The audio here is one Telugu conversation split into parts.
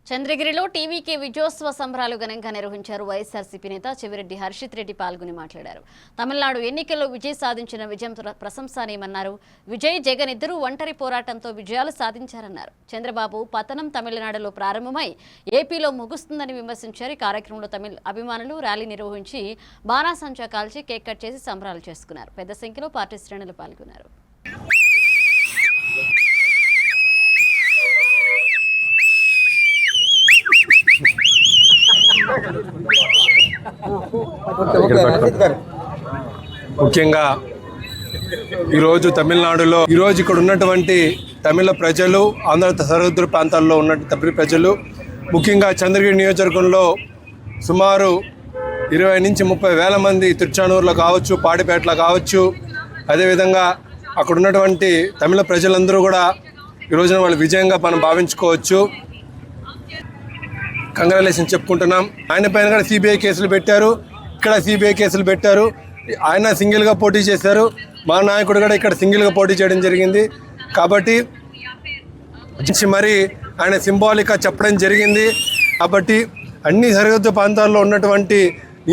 చంద్రగిరిలో టీవీకే విజయోత్సవ సంబరాలు ఘనంగా నిర్వహించారు. వైఎస్ఆర్సీపీ నేత చెవిరెడ్డి హర్షిత్ రెడ్డి పాల్గొని మాట్లాడారు. తమిళనాడు ఎన్నికల్లో విజయ్ సాధించిన విజయం ప్రశంసనీయమన్నారు. విజయ్ జగన్ ఇద్దరూ ఒంటరి పోరాటంతో విజయాలు సాధించారన్నారు. చంద్రబాబు పతనం తమిళనాడులో ప్రారంభమై ఏపీలో ముగుస్తుందని విమర్శించారు. ఈ కార్యక్రమంలో తమిళ అభిమానులు ర్యాలీ నిర్వహించి బాణాసంచా కాల్చి కేక్ కట్ చేసి సంబరాలు చేసుకున్నారు. పెద్ద సంఖ్యలో పార్టీ శ్రేణులు పాల్గొన్నారు. ముఖ్యంగా ఈరోజు తమిళనాడులో ఇక్కడ ఉన్నటువంటి తమిళ ప్రజలు, ఆంధ్ర సరిహద్దు ప్రాంతాల్లో ఉన్న తమిళ ప్రజలు, ముఖ్యంగా చంద్రగిరి నియోజకవర్గంలో సుమారు 20 నుంచి 30 వేల మంది తిరుచానూరులో కావచ్చు, పాడిపేటలో కావచ్చు, అదేవిధంగా అక్కడ ఉన్నటువంటి తమిళ ప్రజలందరూ కూడా ఈ రోజున వాళ్ళు విజయంగా మనం భావించుకోవచ్చు. కంగ్రాచులేషన్ చెప్పుకుంటున్నాం. ఆయన పైన కూడా సిబిఐ కేసులు పెట్టారు, ఇక్కడ సిబిఐ కేసులు పెట్టారు. ఆయన సింగిల్గా పోటీ చేశారు, మా నాయకుడు కూడా ఇక్కడ సింగిల్గా పోటీ చేయడం జరిగింది. కాబట్టి మరి ఆయన సింబాలిక్గా చెప్పడం జరిగింది. కాబట్టి అన్ని సరిహద్దు ప్రాంతాల్లో ఉన్నటువంటి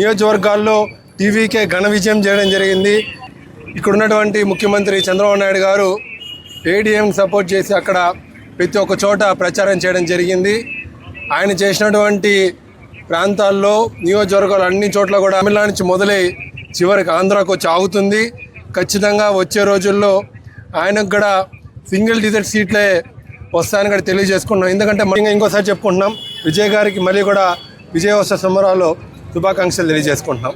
నియోజకవర్గాల్లో టీవీకే ఘన విజయం చేయడం జరిగింది. ఇక్కడ ఉన్నటువంటి ముఖ్యమంత్రి చంద్రబాబు నాయుడు గారు ఏడీఎంకి సపోర్ట్ చేసి అక్కడ ప్రతి ఒక్క చోట ప్రచారం చేయడం జరిగింది. ఆయన చేసినటువంటి ప్రాంతాల్లో, నియోజకవర్గాలు అన్ని చోట్ల కూడా తమిళనాడు నుంచి మొదలై చివరికి ఆంధ్రాకు వచ్చి ఆగుతుంది. ఖచ్చితంగా వచ్చే రోజుల్లో ఆయనకు కూడా సింగిల్ డిజిట్ సీట్లే వస్తాయని కూడా తెలియజేసుకుంటున్నాం. ఎందుకంటే ఇంకోసారి చెప్పుకుంటున్నాం, విజయ్ గారికి మళ్ళీ కూడా విజయోత్సవ సంబరాల్లో శుభాకాంక్షలు తెలియజేసుకుంటున్నాం.